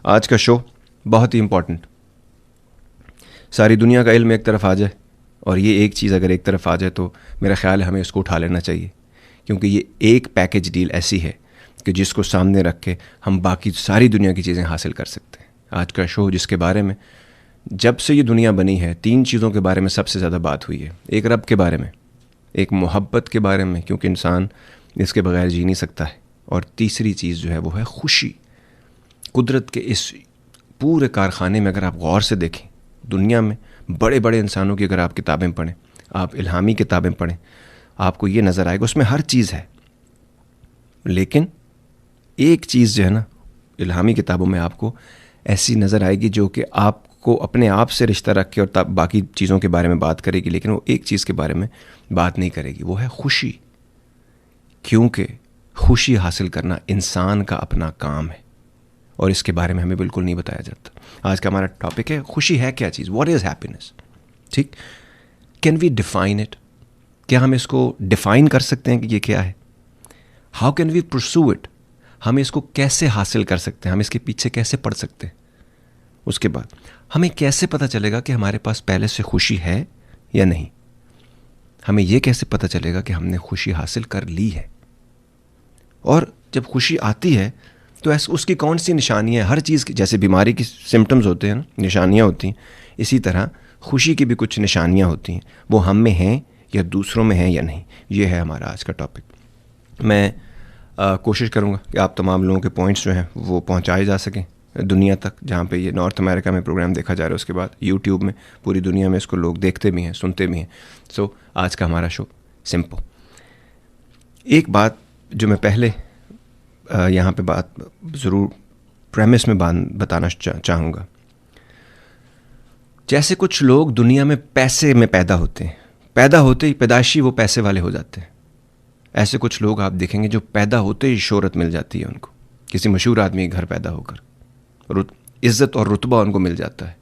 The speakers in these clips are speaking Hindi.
आज का शो बहुत ही इम्पोर्टेंट। सारी दुनिया का इल्म एक तरफ आ जाए और ये एक चीज़ अगर एक तरफ आ जाए तो मेरा ख्याल है हमें इसको उठा लेना चाहिए, क्योंकि ये एक पैकेज डील ऐसी है कि जिसको सामने रख के हम बाकी सारी दुनिया की चीज़ें हासिल कर सकते हैं। आज का शो जिसके बारे में जब से ये दुनिया बनी है 3 चीज़ों के बारे में सबसे ज़्यादा बात हुई है। एक रब के बारे में, एक मोहब्बत के बारे में क्योंकि इंसान इसके बगैर जी नहीं सकता है, और तीसरी चीज़ जो है वो है खुशी। कुदरत के इस पूरे कारखाने में अगर आप गौर से देखें, दुनिया में बड़े बड़े इंसानों की अगर आप किताबें पढ़ें, आप इल्हामी किताबें पढ़ें, आपको ये नज़र आएगा उसमें हर चीज़ है। लेकिन एक चीज़ जो है ना, इल्हामी किताबों में आपको ऐसी नज़र आएगी जो कि आपको अपने आप से रिश्ता रख के और तब बाकी चीज़ों के बारे में बात करेगी, लेकिन वो एक चीज़ के बारे में बात नहीं करेगी, वो है खुशी। क्योंकि खुशी हासिल करना इंसान का अपना काम है और इसके बारे में हमें बिल्कुल नहीं बताया जाता। आज का हमारा टॉपिक है खुशी है क्या चीज़, व्हाट इज़ हैप्पीनेस। ठीक, कैन वी डिफाइन इट? क्या हम इसको डिफाइन कर सकते हैं कि ये क्या है? How can we pursue it? हम इसको कैसे हासिल कर सकते हैं, हम इसके पीछे कैसे पढ़ सकते हैं? उसके बाद हमें कैसे पता चलेगा कि हमारे पास पहले से खुशी है या नहीं? हमें यह कैसे पता चलेगा कि हमने खुशी हासिल कर ली है? और जब खुशी आती है तो ऐसे उसकी कौन सी निशानियाँ, हर चीज़ की, जैसे बीमारी की सिम्टम्स होते हैं ना, निशानियाँ होती हैं, इसी तरह खुशी की भी कुछ निशानियाँ होती हैं। वो हम में हैं या दूसरों में हैं या नहीं, ये है हमारा आज का टॉपिक। मैं कोशिश करूँगा कि आप तमाम लोगों के पॉइंट्स जो हैं वो पहुँचाए जा सकें दुनिया तक, जहाँ पे ये नॉर्थ अमेरिका में प्रोग्राम देखा जा रहा है, उसके बाद यूट्यूब में पूरी दुनिया में इसको लोग देखते भी हैं, सुनते भी हैं। सो आज का हमारा शो सिंपल। एक बात जो मैं पहले यहाँ पे बात ज़रूर प्रेमिस में बताना चाहूँगा, जैसे कुछ लोग दुनिया में पैसे में पैदा होते हैं, पैदा होते ही पैदाइशी वो पैसे वाले हो जाते हैं। ऐसे कुछ लोग आप देखेंगे जो पैदा होते ही शोहरत मिल जाती है उनको, किसी मशहूर आदमी के घर पैदा होकर इज़्ज़त और रुतबा उनको मिल जाता है,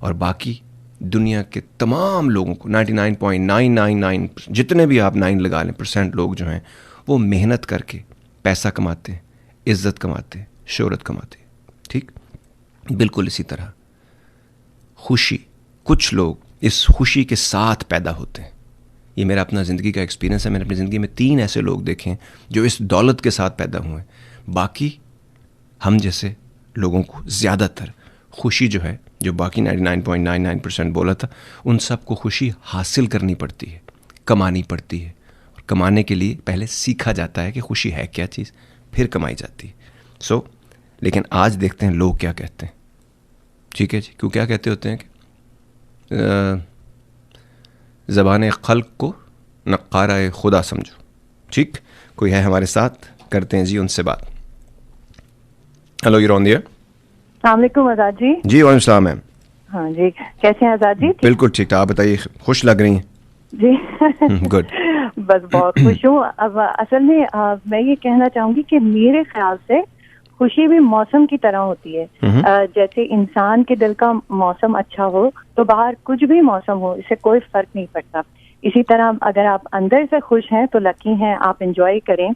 और बाकी दुनिया के तमाम लोगों को 99.999 जितने भी आप 9 लगा लें % लोग जो हैं वो मेहनत करके पैसा कमाते हैं, इज़्ज़त कमाते हैं, शोहरत कमाते हैं। ठीक, बिल्कुल इसी तरह खुशी, कुछ लोग इस खुशी के साथ पैदा होते हैं। ये मेरा अपना ज़िंदगी का एक्सपीरियंस है। मैंने अपनी ज़िंदगी में 3 ऐसे लोग देखे हैं जो इस दौलत के साथ पैदा हुए हैं। बाकी हम जैसे लोगों को ज़्यादातर खुशी जो है, जो बाकी 99.99% बोला था, उन सबको खुशी हासिल करनी पड़ती है, कमानी पड़ती है, और कमाने के लिए पहले सीखा जाता है कि खुशी है क्या चीज़, फिर कमाई जाती है। लेकिन आज देखते हैं लोग क्या कहते हैं। ठीक है जी, क्यों क्या कहते होते हैं कि ज़बान खल्क को नक़ारा खुदा समझो। ठीक, कोई है हमारे साथ, करते हैं जी उनसे बात। Hello, you on the air. अस्सलाम वालेकुम आज़ाद जी। जी वालेकुम सलाम मैम। हाँ जी, कैसे हैं आज़ाद जी? बिल्कुल ठीक ठाक, आप बताइए, खुश लग रही हैं जी। गुड। बस बहुत खुश हूँ। अब असल में मैं ये कहना चाहूँगी कि मेरे ख्याल से खुशी भी मौसम की तरह होती है। जैसे इंसान के दिल का मौसम अच्छा हो तो बाहर कुछ भी मौसम हो, इससे कोई फर्क नहीं पड़ता। इसी तरह अगर आप अंदर से खुश हैं तो लकी हैं, आप एंजॉय करें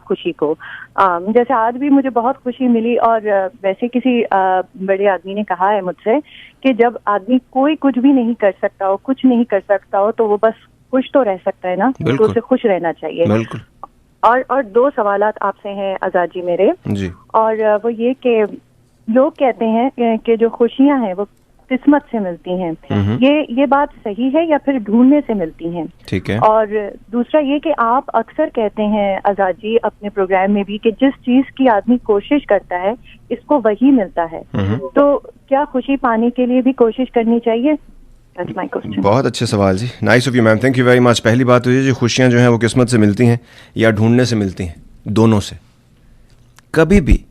खुशी को। जैसे आज भी मुझे बहुत खुशी मिली, और वैसे किसी बड़े आदमी ने कहा है मुझसे कि जब आदमी कोई कुछ भी नहीं कर सकता हो, कुछ नहीं कर सकता हो, तो वो बस खुश तो रह सकता है ना, तो उसे खुश रहना चाहिए। बिल्कुल। और 2 सवालात आपसे हैं आज़ाद जी मेरे जी। और वो ये कि लोग कहते हैं कि जो खुशियां हैं वो किस्मत से मिलती हैं। ये बात सही है या फिर ढूंढने से मिलती हैं? ठीक है। और दूसरा ये कि आप अक्सर कहते हैं आज़ाद जी अपने प्रोग्राम में भी कि जिस चीज की आदमी कोशिश करता है इसको वही मिलता है। तो क्या खुशी पाने के लिए भी कोशिश करनी चाहिए? बहुत अच्छे सवाल जी, nice of you ma'am, thank you very much. पहली बात तो ये, जो खुशियाँ जो हैं वो किस्मत से मिलती हैं या ढूंढने से मिलती हैं, दोनों से। कभी भी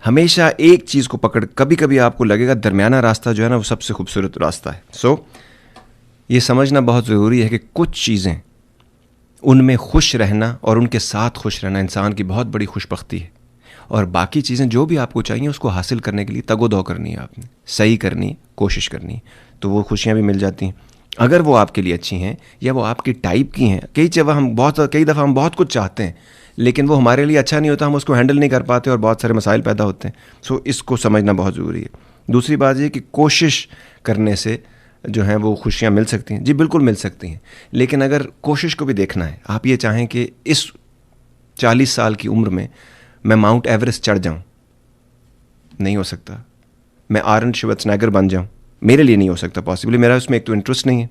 हमेशा एक चीज़ को पकड़, कभी कभी आपको लगेगा दरमियाना रास्ता जो है ना वो सबसे खूबसूरत रास्ता है। ये समझना बहुत ज़रूरी है कि कुछ चीज़ें, उनमें खुश रहना और उनके साथ खुश रहना इंसान की बहुत बड़ी खुशबख्ती है, और बाकी चीज़ें जो भी आपको चाहिए उसको हासिल करने के लिए तगो-दो करनी है, आपने सही करनी है, कोशिश करनी है, तो वो खुशियाँ भी मिल जाती हैं अगर वो आपके लिए अच्छी हैं या वो आपकी टाइप की हैं। कई दफ़ा हम बहुत कुछ चाहते हैं लेकिन वो हमारे लिए अच्छा नहीं होता, हम उसको हैंडल नहीं कर पाते और बहुत सारे मसाइल पैदा होते हैं। सो इसको समझना बहुत ज़रूरी है। दूसरी बात ये कि कोशिश करने से जो हैं वो खुशियाँ मिल सकती हैं। जी बिल्कुल मिल सकती हैं, लेकिन अगर कोशिश को भी देखना है, आप ये चाहें कि इस 40 साल की उम्र में मैं माउंट एवरेस्ट चढ़ जाऊँ, नहीं हो सकता। मैं आर्नल्ड श्वार्ज़नेगर बन जाऊँ, मेरे लिए नहीं हो सकता पॉसिबल। मेरा उसमें एक तो इंटरेस्ट नहीं है।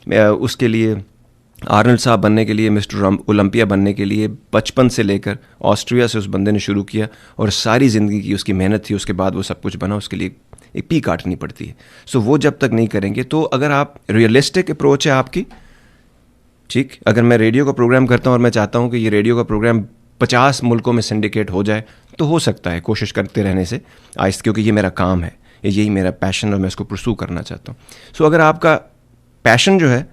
मैं उसके लिए आर्नल्ड साहब बनने के लिए, मिस्टर ओलंपिया बनने के लिए बचपन से लेकर ऑस्ट्रिया से उस बंदे ने शुरू किया और सारी ज़िंदगी की उसकी मेहनत थी, उसके बाद वो सब कुछ बना। उसके लिए एक पी काटनी पड़ती है। सो वो जब तक नहीं करेंगे, तो अगर आप रियलिस्टिक अप्रोच है आपकी, ठीक, अगर मैं रेडियो का प्रोग्राम करता हूँ और मैं चाहता हूँ कि ये रेडियो का प्रोग्राम 50 मुल्कों में सिंडिकेट हो जाए, तो हो सकता है कोशिश करते रहने से आहिस्ता, क्योंकि ये मेरा काम है, यही मेरा पैशन और मैं इसको परस्यू करना चाहता हूँ। सो अगर आपका पैशन जो है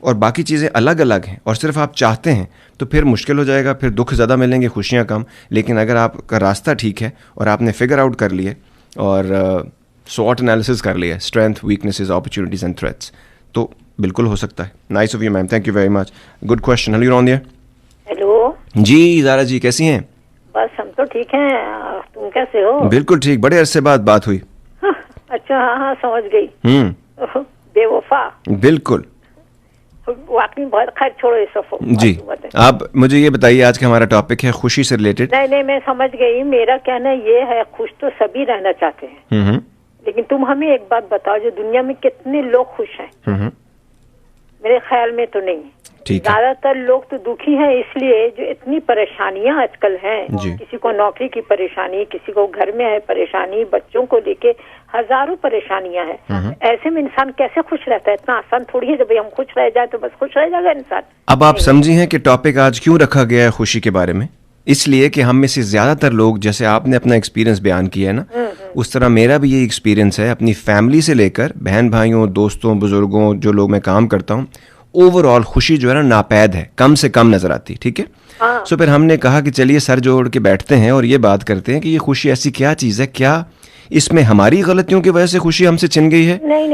और बाकी चीज़ें अलग अलग हैं और सिर्फ आप चाहते हैं, तो फिर मुश्किल हो जाएगा, फिर दुख ज़्यादा मिलेंगे, खुशियाँ कम। लेकिन अगर आपका रास्ता ठीक है और आपने फिगर आउट कर लिए और स्वॉट एनालिसिस कर लिया, strength, weaknesses, opportunities and threats, तो बिल्कुल हो सकता है। Nice of you ma'am, thank you very much, good question. Hello, on दिया। हेलो जी ज़ारा जी, कैसी हैं? बस हम तो ठीक हैं, तुम कैसे हो? बिल्कुल ठीक, बड़े अरसे बाद बात हुई। अच्छा, हाँ समझ गई। बेवफा, बिल्कुल, वाकई बहुत। खैर छोड़ो ये सब जी। आप मुझे ये बताइए, आज का हमारा टॉपिक है खुशी से रिलेटेड। नहीं, मैं समझ गई। मेरा कहना ये है, खुश तो सभी रहना चाहते हैं, लेकिन तुम हमें एक बात बताओ, जो दुनिया में कितने लोग खुश हैं? मेरे ख्याल में तो नहीं। ज्यादातर लोग तो दुखी हैं, इसलिए जो इतनी परेशानियां आजकल हैं, किसी को नौकरी की परेशानी, किसी को घर में है परेशानी, बच्चों को लेके हजारों परेशानियां हैं। ऐसे में इंसान कैसे खुश रहता है? इतना आसान थोड़ी है कि भाई हम खुश रह जाए तो बस खुश रह जाएगा इंसान। अब आप समझी हैं कि टॉपिक आज क्यों रखा गया है खुशी के बारे में? इसलिए कि हम में से ज्यादातर लोग, जैसे आपने अपना एक्सपीरियंस बयान किया है ना, उस तरह मेरा भी ये एक्सपीरियंस है, अपनी फैमिली से लेकर बहन भाइयों, दोस्तों, बुजुर्गों, जो लोग मैं काम करता हूँ, ओवरऑल खुशी जो है ना नापैद है, कम से कम नजर आती, ठीक है। सो फिर हमने कहा कि चलिए सर जोड़ के बैठते हैं और ये बात करते हैं कि ये खुशी ऐसी क्या चीज़ है, क्या इसमें हमारी गलतियों की वजह से खुशी हमसे छिन गई है? नहीं,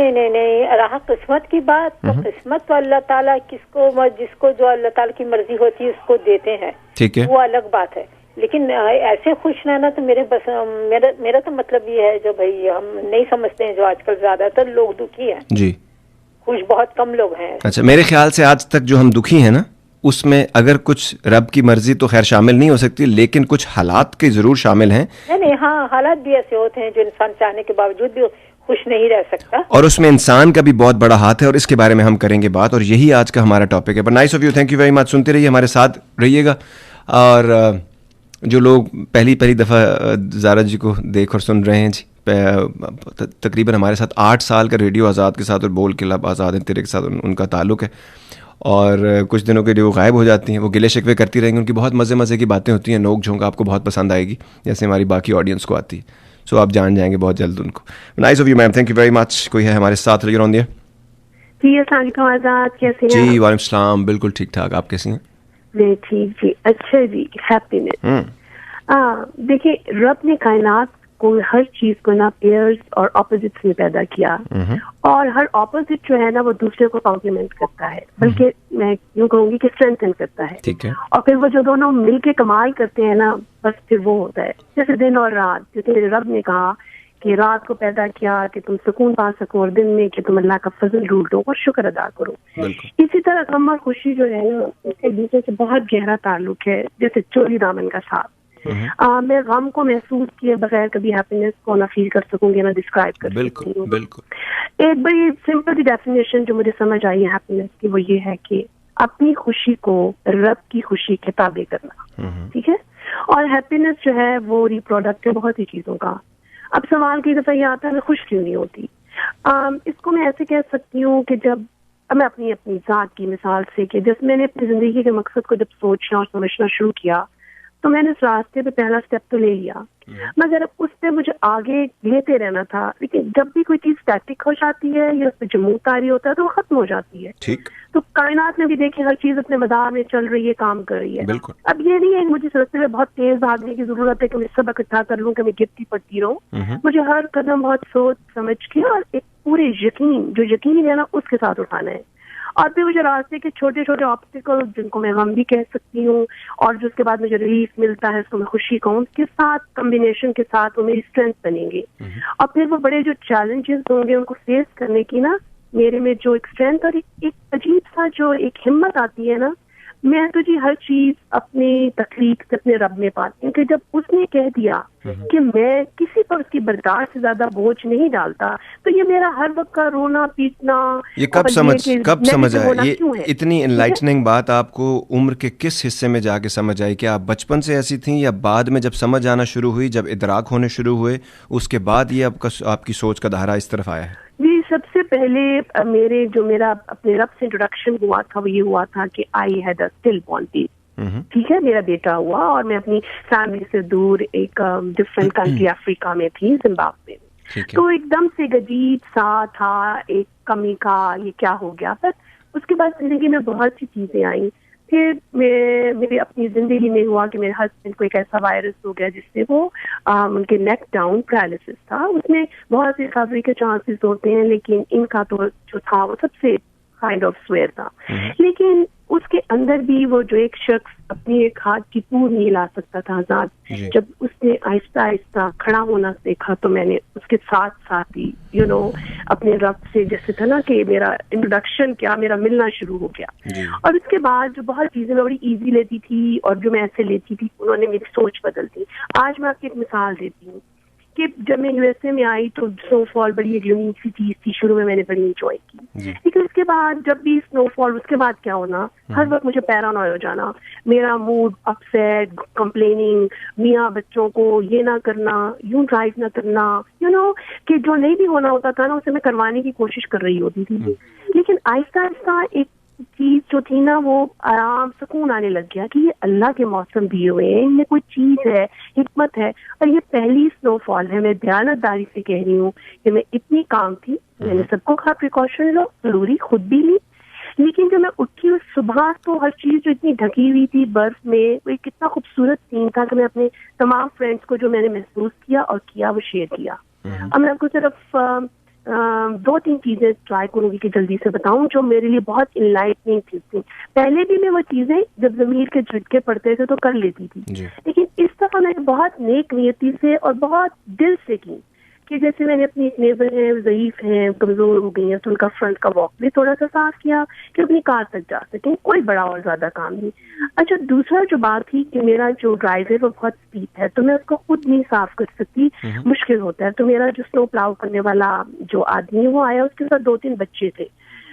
रहा किस्मत की बात, तो किस्मत तो अल्लाह ताला जिसको जो अल्लाह ताला की मर्जी होती है उसको देते हैं, ठीक है, वो अलग बात है। लेकिन ऐसे खुश रहना तो मेरा तो मतलब ये है, जो भाई हम नहीं समझते हैं, जो आजकल ज्यादातर लोग दुखी हैं जी, खुश बहुत कम लोग हैं। अच्छा, मेरे ख्याल से आज तक जो हम दुखी हैं ना, उसमें अगर कुछ रब की मर्जी तो खैर शामिल नहीं हो सकती, लेकिन कुछ हालात के जरूर शामिल हैं। नहीं, हाँ, हालात भी ऐसे होते हैं जो इंसान चाहने के बावजूद भी खुश नहीं रह सकता, और उसमें इंसान का भी बहुत बड़ा हाथ है, और इसके बारे में हम करेंगे बात, और यही आज का हमारा टॉपिक है। But nice of you, thank you very much. सुनते रहिए, हमारे साथ रहिएगा। और जो लोग पहली दफ़ा ज़ारा जी को देख और सुन रहे हैं जी, तकरीबन हमारे साथ 8 साल का रेडियो आज़ाद के साथ और बोल के लब आज़ाद हैं तेरे के साथ उनका ताल्लुक़ है, और कुछ दिनों के लिए वो गायब हो जाती हैं, वो गिले शिकवे करती रहेंगी। उनकी बहुत मज़े की बातें होती हैं, नोक झोंक, आपको बहुत पसंद आएगी, जैसे हमारी बाकी ऑडियंस को आती है। सो आप जान जाएंगे बहुत जल्द उनको। Nice of you ma'am, thank you very much. कोई है हमारे साथ? जी, अस्सलाम वालेकुम आज़ाद, कैसे हैं? जी वालेकुम सलाम, बिल्कुल ठीक ठाक, आप कैसी हैं? मैं ठीक जी, अच्छा जी, हैप्पीनेस। देखिए, रब ने कायनात को, हर चीज को ना पेयर्स और ऑपोजिट्स में पैदा किया, और हर ऑपोजिट जो है ना वो दूसरे को कॉम्प्लीमेंट करता है, बल्कि मैं यूँ कहूँगी कि स्ट्रेंथन करता है, ठीक है। और फिर वो जो दोनों मिलके कमाल करते हैं ना, बस फिर वो होता है जैसे दिन और रात। जैसे रब ने कहा कि रात को पैदा किया कि तुम सुकून पा सको, और दिन में कि तुम अल्लाह का फजल ढूंढ लो और शुक्र अदा करो। इसी तरह गम और खुशी जो है ना, एक दूसरे से बहुत गहरा ताल्लुक है, जैसे चोरी दामन का साथ। मैं गम को महसूस किए बगैर कभी हैप्पीनेस को ना फील कर सकूंगी, ना डिस्क्राइब कर सकती हूँ। बिल्कुल। एक बड़ी सिंपल डेफिनेशन जो मुझे समझ आई है हैप्पीनेस की, वो ये है कि अपनी खुशी को रब की खुशी के ताबे करना, ठीक है। और हैप्पीनेस जो है वो रिप्रोडक्ट है बहुत ही चीजों का। अब सवाल कई दफा ये आता है मैं खुश क्यों नहीं होती। इसको मैं ऐसे कह सकती हूँ कि जब मैं अपनी जात की मिसाल से, कि जब मैंने अपनी जिंदगी के मकसद को जब सोचना और समझना शुरू किया, तो मैंने इस रास्ते पे पहला स्टेप तो ले लिया, मगर अब उस पे मुझे आगे लेते रहना था। लेकिन जब भी कोई चीज स्टैटिक हो जाती है या उस पर जमूत तारी होता है तो वो खत्म हो जाती है। ठीक। तो कायनात में भी देखिए, हर चीज अपने मदार में चल रही है, काम कर रही है। अब ये नहीं है कि मुझे रास्ते में बहुत तेज भागने की जरूरत है कि मैं सब इकट्ठा कर लूँ, कि मैं गिरती पड़ती रहूँ। मुझे हर कदम बहुत सोच समझ के और एक पूरे यकीन, जो यकीन है ना, उसके साथ उठाना है। और फिर मुझे रास्ते के छोटे छोटे ऑब्स्टिकल, जिनको मैं गम भी कह सकती हूँ, और जो उसके बाद मुझे रिलीफ मिलता है, उसको मैं खुशी कहूँ, उसके साथ कम्बिनेशन के साथ वो मेरी स्ट्रेंथ बनेंगे। और फिर वो बड़े जो चैलेंजेस होंगे उनको फेस करने की ना मेरे में जो एक स्ट्रेंथ और एक अजीब सा जो एक हिम्मत आती है ना, मैं तो जी हर चीज अपनी तकलीफ से अपने रब में पाती हूँ कि जब उसने कह दिया कि मैं किसी पर उसकी बर्दाश्त से ज्यादा बोझ नहीं डालता, तो ये मेरा हर वक्त का रोना पीटना ये कब समझ आया? ये इतनी एनलाइटनिंग बात आपको उम्र के किस हिस्से में जाके समझ आई? क्या आप बचपन से ऐसी थी या बाद में जब समझ आना शुरू हुई, जब इदराक होने शुरू हुए, उसके बाद ये आपकी सोच का धारा इस तरफ आया है? जी, सबसे पहले मेरा अपने रब से इंट्रोडक्शन हुआ था वो ये हुआ था कि I had a still born baby. ठीक है, मेरा बेटा हुआ और मैं अपनी फैमिली से दूर एक डिफरेंट कंट्री अफ्रीका में थी, जिम्बाब्वे में। तो एकदम से अजीब सा था, एक कमी का ये क्या हो गया। पर उसके बाद जिंदगी में बहुत सी चीजें आई। फिर मेरी अपनी जिंदगी में हुआ कि मेरे हस्बैंड को एक ऐसा वायरस हो गया जिससे वो उनके नेक डाउन पैरालिसिस था। उसमें बहुत से रिकवरी के चांसेस होते हैं, लेकिन इनका तो जो था वो सबसे काइंड ऑफ स्वेयर था। लेकिन उसके अंदर भी वो जो एक शख्स अपनी एक हाथ की पूर नहीं ला सकता था आजाद, जब उसने आहिस्ता आहिस्ता खड़ा होना सीखा तो मैंने उसके साथ साथ ही अपने रब से, जैसे था ना कि मेरा इंट्रोडक्शन क्या, मेरा मिलना शुरू हो गया। और उसके बाद जो बहुत चीजें मैं बड़ी इजी लेती थी और जो मैं ऐसे लेती थी, उन्होंने मेरी सोच बदल दी। आज मैं आपकी एक मिसाल देती हूँ कि जब मैं यूएसए में आई तो स्नोफॉल बड़ी एक यूनिक सी चीज थी, शुरू में मैंने बड़ी एंजॉय की। लेकिन उसके बाद जब भी स्नोफॉल, उसके बाद क्या होना, हर वक्त मुझे पैरानॉय हो जाना, मेरा मूड अपसेट, कंप्लेनिंग, मियाँ बच्चों को ये ना करना, यूं ड्राइव ना करना, कि जो नहीं भी होना होता था ना उसे मैं करवाने की कोशिश कर रही होती थी। लेकिन आहिस्ता आहिस्ता एक चीज जो थी ना, वो आराम सुकून आने लग गया कि ये अल्लाह के मौसम दिए हुए हैं, इनमें कोई चीज है, हिकमत है। और ये पहली स्नोफॉल है, मैं दयानतदारी से कह रही हूँ कि मैं इतनी काम थी, मैंने सबको कहा प्रिकॉशन लो, जरूरी खुद भी ली। लेकिन जब मैं उठी उस सुबह तो हर चीज जो इतनी ढकी हुई थी बर्फ में, वो एक कितना खूबसूरत सीन था कि मैं अपने तमाम फ्रेंड्स को जो मैंने महसूस किया और किया वो शेयर किया। अब मैं आपको सिर्फ 2-3 चीजें ट्राई करूंगी कि जल्दी से बताऊं जो मेरे लिए बहुत इनलाइटनिंग थी। पहले भी मैं वो चीजें जब जमीर के झटके पड़ते थे तो कर लेती थी, लेकिन इस दफा मैंने बहुत नेक नियति से और बहुत दिल से की कि जैसे मैंने अपनी एक नेबर है, ज़ईफ हैं, कमजोर हो गई हैं, तो उनका फ्रंट का वॉक भी थोड़ा सा साफ किया कि अपनी कार तक जा सकें, कोई बड़ा और ज्यादा काम नहीं। अच्छा, दूसरा जो बात थी कि मेरा जो ड्राइव है वो बहुत स्पीड है, तो मैं उसको खुद नहीं साफ कर सकती, मुश्किल होता है। तो मेरा जो स्नो प्लाउ करने वाला जो आदमी है वो आया, उसके साथ 2-3 बच्चे थे।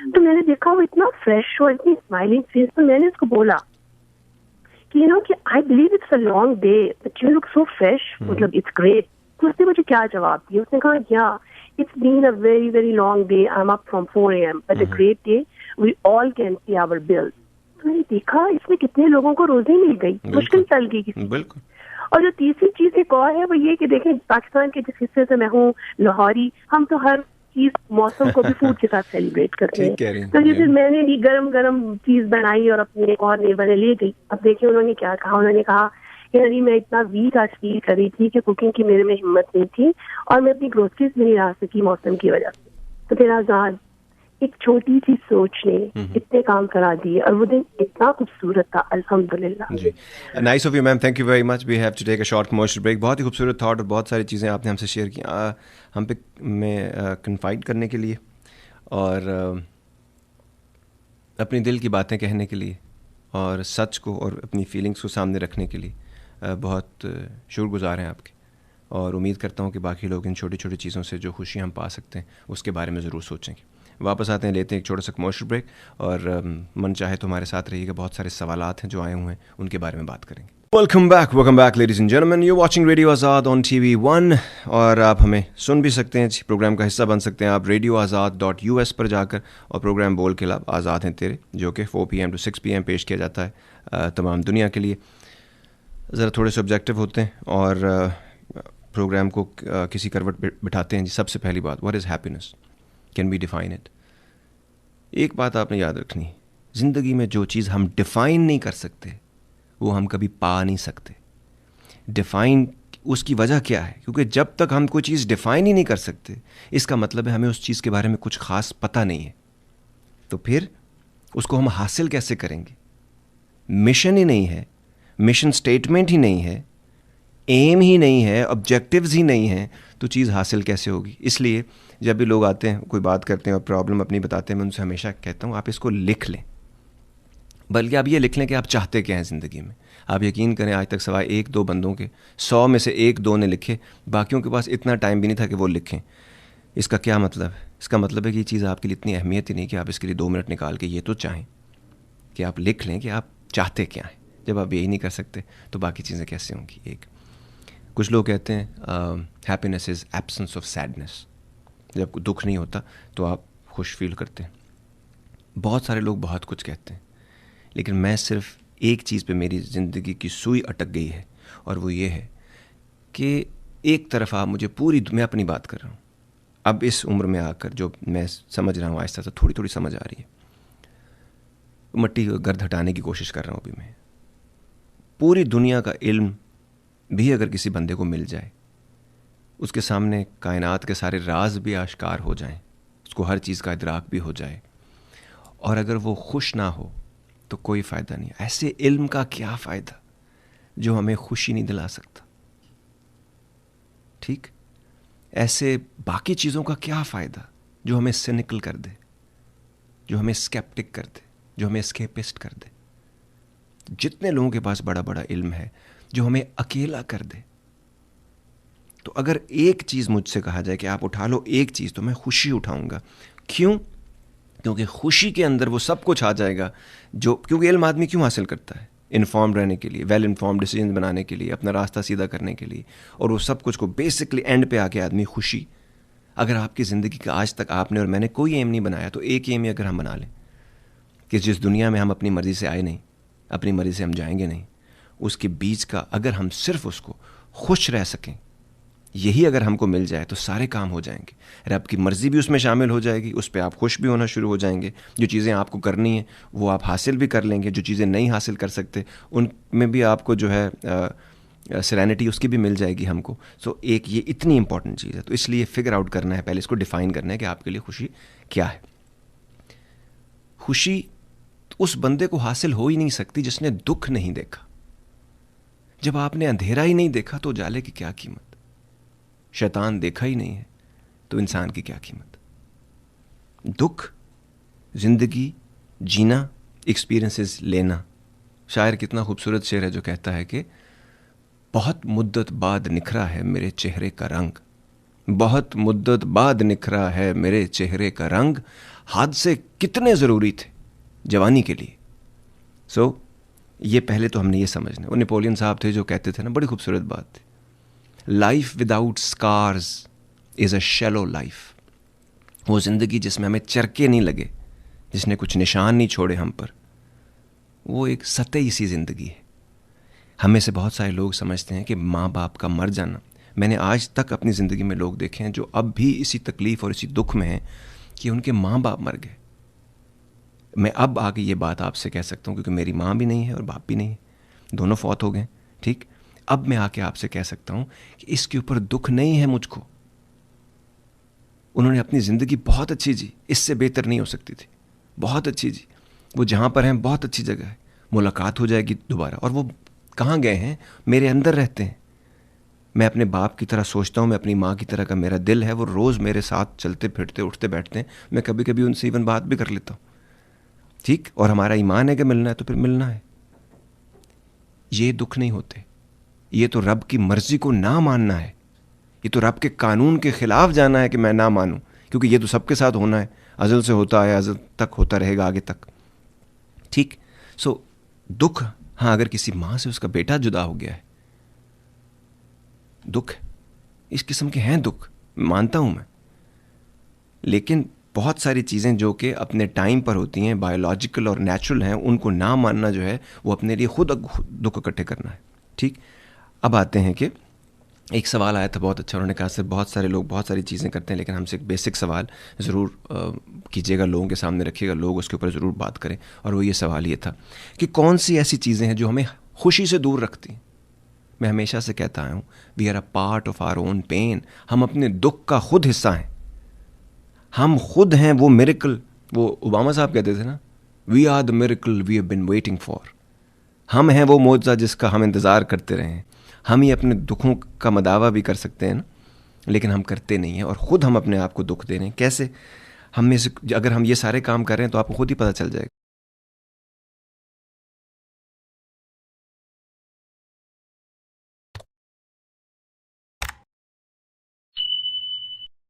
तो मैंने देखा वो इतना फ्रेश और इतनी स्माइलिंग फेस, तो मैंने उसको बोला कि कि I believe it's a long day but you look so fresh, मतलब इट्स ग्रेट। तो उसने मुझे क्या जवाब दिया, उसने कहा yeah it's been a very very long day, I am up from 4 AM but a great day, we all can pay our bills. तो मैंने देखा इसमें कितने लोगों को रोजी मिल गई, मुश्किल चल गई किसी। बिल्कुल। और जो तीसरी चीज एक और है वो ये कि देखें, पाकिस्तान के जिस हिस्से से मैं हूँ, लाहौरी, हम तो हर चीज मौसम को भी फूड के साथ सेलिब्रेट करते हैं। तो जैसे मैंने भी गरम गरम चीज बनाई और अपनी एक और नेबर ने ले गई। अब देखिए उन्होंने क्या कहा, उन्होंने कहा यानी मैं इतना वीक आज फील कर रही थी कि कुकिंग की मेरे में हिम्मत नहीं थी और मैं अपनी ग्रोसरीज भी नहीं ला सकी मौसम की वजह से। तो फिर आजाद एक छोटी सी सोच ने इतने काम करा दिए और वो दिन इतना खूबसूरत था, अल्हम्दुलिल्लाह। जी, nice of you ma'am, thank you very much. We have to take a short commercial break. बहुत ही खूबसूरत थॉट और बहुत सारी चीज़ें आपने हमसे शेयर की, हम पे में कन्फाइड करने के लिए और अपनी दिल की बातें कहने के लिए और सच को और अपनी फीलिंग्स को सामने रखने के लिए बहुत शुक्रगुज़ार हैं आपके। और उम्मीद करता हूँ कि बाकी लोग इन छोटी छोटी चीज़ों से जो खुशी हम पा सकते हैं उसके बारे में ज़रूर सोचेंगे। वापस आते हैं, लेते हैं एक छोटा सा कमर्शियल ब्रेक और मन चाहे तो हमारे साथ रहिएगा। बहुत सारे सवालात हैं जो आए हुए हैं, उनके बारे में बात करेंगे। Welcome back ladies and gentleman, you watching radio Azad on TV1 और आप हमें सुन भी सकते हैं, प्रोग्राम का हिस्सा बन सकते हैं आप radioazad.us पर जाकर। और प्रोग्राम बोल के लाभ आज़ाद हैं तेरे, जो कि 4 PM to 6 PM पेश किया जाता है तमाम दुनिया के लिए। ज़रा थोड़े से ऑब्जेक्टिव होते हैं और प्रोग्राम को किसी करवट बिठाते हैं। जी, सबसे पहली बात, what is happiness, can we define it? एक बात आपने याद रखनी, ज़िंदगी में जो चीज़ हम डिफ़ाइन नहीं कर सकते वो हम कभी पा नहीं सकते। डिफ़ाइन उसकी वजह क्या है? क्योंकि जब तक हम कोई चीज़ डिफ़ाइन ही नहीं कर सकते, इसका मतलब है हमें उस चीज़ के बारे में कुछ ख़ास पता नहीं है। तो फिर उसको हम हासिल कैसे करेंगे? मिशन ही नहीं है, मिशन स्टेटमेंट ही नहीं है, एम ही नहीं है, ऑब्जेक्टिव्स ही नहीं है, तो चीज़ हासिल कैसे होगी? इसलिए जब भी लोग आते हैं, कोई बात करते हैं और प्रॉब्लम अपनी बताते हैं, मैं उनसे हमेशा कहता हूँ आप इसको लिख लें। बल्कि आप ये लिख लें कि आप चाहते क्या हैं ज़िंदगी में। आप यकीन करें, आज तक सिवाय 1-2 बंदों के 100 में से 1-2 ने लिखे, बाकियों के पास इतना टाइम भी नहीं था कि वो लिखें। इसका क्या मतलब है? इसका मतलब है कि ये चीज़ आपके लिए इतनी अहमियत ही नहीं कि आप इसके लिए 2 मिनट निकाल के ये तो चाहें कि आप लिख लें कि आप चाहते क्या हैं। जब आप यही नहीं कर सकते तो बाकी चीज़ें कैसे होंगी? एक कुछ लोग कहते हैं happiness is absence of sadness. जब दुख नहीं होता तो आप खुश फील करते हैं। बहुत सारे लोग बहुत कुछ कहते हैं, लेकिन मैं सिर्फ एक चीज़ पे मेरी ज़िंदगी की सुई अटक गई है, और वो ये है कि एक तरफ आप मुझे मैं अपनी बात कर रहा हूँ, अब इस उम्र में आकर जो मैं समझ रहा हूँ, आहिस्ता से थोड़ी थोड़ी समझ आ रही है, मट्टी गर्द हटाने की कोशिश कर रहा हूँ अभी मैं। पूरी दुनिया का इल्म भी अगर किसी बंदे को मिल जाए, उसके सामने कायनात के सारे राज भी आश्कार हो जाएं, उसको हर चीज़ का इदराक भी हो जाए, और अगर वो खुश ना हो तो कोई फ़ायदा नहीं। ऐसे इल्म का क्या फ़ायदा जो हमें खुशी नहीं दिला सकता? ठीक, ऐसे बाकी चीज़ों का क्या फ़ायदा जो हमें सिनिकल कर दे, जो हमें स्केप्टिक कर दे, जो हमें स्केपिस्ट कर दे। जितने लोगों के पास बड़ा बड़ा इल्म है जो हमें अकेला कर दे। तो अगर एक चीज़ मुझसे कहा जाए कि आप उठा लो एक चीज़, तो मैं खुशी उठाऊंगा। क्यों? क्योंकि खुशी के अंदर वो सब कुछ आ जाएगा जो, क्योंकि इल्म आदमी क्यों हासिल करता है? इन्फॉर्म्ड रहने के लिए, वेल इन्फॉर्म्ड डिसीजन बनाने के लिए, अपना रास्ता सीधा करने के लिए, और वो सब कुछ को बेसिकली एंड पे आके आदमी खुशी। अगर आपकी ज़िंदगी का आज तक आपने और मैंने कोई एम नहीं बनाया, तो एक एम ही अगर हम बना लें कि जिस दुनिया में हम अपनी मर्ज़ी से आए नहीं, अपनी मर्ज़ी से हम जाएंगे नहीं, उसके बीच का अगर हम सिर्फ उसको खुश रह सकें, यही अगर हमको मिल जाए तो सारे काम हो जाएंगे। रब की मर्ज़ी भी उसमें शामिल हो जाएगी, उस पर आप खुश भी होना शुरू हो जाएंगे। जो चीज़ें आपको करनी है वो आप हासिल भी कर लेंगे, जो चीज़ें नहीं हासिल कर सकते उनमें भी आपको जो है सेरेनिटी उसकी भी मिल जाएगी हमको। सो एक ये इतनी इंपॉर्टेंट चीज़ है, तो इसलिए फिगर आउट करना है, पहले इसको डिफ़ाइन करना है कि आपके लिए खुशी क्या है। खुशी उस बंदे को हासिल हो ही नहीं सकती जिसने दुख नहीं देखा। जब आपने अंधेरा ही नहीं देखा तो उजाले की क्या कीमत? शैतान देखा ही नहीं है तो इंसान की क्या कीमत? दुख, जिंदगी जीना, एक्सपीरियंसेस लेना। शायर कितना खूबसूरत शेर है जो कहता है कि बहुत मुद्दत बाद निखरा है मेरे चेहरे का रंग, बहुत मुद्दत बाद निखरा है मेरे चेहरे का रंग, हादसे कितने ज़रूरी थे जवानी के लिए। सो ये पहले तो हमने ये समझना। वो नेपोलियन साहब थे जो कहते थे ना, बड़ी खूबसूरत बात थी, life without scars is a shallow life. वो ज़िंदगी जिसमें हमें चरके नहीं लगे, जिसने कुछ निशान नहीं छोड़े हम पर, वो एक सतही सी ज़िंदगी है। हमें से बहुत सारे लोग समझते हैं कि माँ बाप का मर जाना, मैंने आज तक अपनी ज़िंदगी में लोग देखे हैं जो अब भी इसी तकलीफ़ और इसी दुख में हैं कि उनके माँ बाप मर गए। मैं अब आगे ये बात आपसे कह सकता हूँ क्योंकि मेरी माँ भी नहीं है और बाप भी नहीं है, दोनों फौत हो गए। ठीक, अब मैं आके आपसे कह सकता हूँ कि इसके ऊपर दुख नहीं है मुझको। उन्होंने अपनी ज़िंदगी बहुत अच्छी जी, इससे बेहतर नहीं हो सकती थी, बहुत अच्छी जी। वो जहाँ पर हैं बहुत अच्छी जगह है, मुलाकात हो जाएगी दोबारा। और वो कहाँ गए हैं? मेरे अंदर रहते हैं। मैं अपने बाप की तरह सोचता हूँ, मैं अपनी माँ की तरह का मेरा दिल है, वो रोज़ मेरे साथ चलते फिरते उठते बैठते हैं। मैं कभी कभी उनसे इवन बात भी कर लेता हूँ। ठीक, और हमारा ईमान है कि मिलना है तो फिर मिलना है। ये दुख नहीं होते, ये तो रब की मर्ज़ी को ना मानना है, ये तो रब के कानून के ख़िलाफ़ जाना है कि मैं ना मानूं, क्योंकि ये तो सबके साथ होना है, अज़ल से होता है, अज़ल तक होता रहेगा आगे तक। ठीक, सो दुख, हाँ, अगर किसी माँ से उसका बेटा जुदा हो गया है, दुख, इस किस्म के हैं दुख, मानता हूँ मैं। लेकिन बहुत सारी चीज़ें जो कि अपने टाइम पर होती हैं, बायोलॉजिकल और नेचुरल हैं, उनको ना मानना जो है वो अपने लिए खुद दुख इकट्ठे करना है। ठीक, अब आते हैं कि एक सवाल आया था बहुत अच्छा, उन्होंने कहा सर बहुत सारे लोग बहुत सारी चीज़ें करते हैं, लेकिन हमसे एक बेसिक सवाल ज़रूर कीजिएगा, लोगों के सामने रखिएगा, लोग उसके ऊपर ज़रूर बात करें। और वो ये सवाल ये था कि कौन सी ऐसी चीज़ें हैं जो हमें खुशी से दूर रखती हैं। मैं हमेशा से कहता आया हूँ, we are a part of our own pain. हम अपने दुख का खुद हिस्सा हैं, हम खुद हैं वो मिरेकल। वो ओबामा साहब कहते थे ना we are the miracle we have been waiting for. हम हैं वो मौजज़ा जिसका हम इंतज़ार करते रहे हैं। हम ही अपने दुखों का मदावा भी कर सकते हैं ना, लेकिन हम करते नहीं हैं और ख़ुद हम अपने आप को दुख दे रहे हैं। कैसे? हम में से अगर हम ये सारे काम कर रहे हैं तो आपको खुद ही पता चल जाएगा।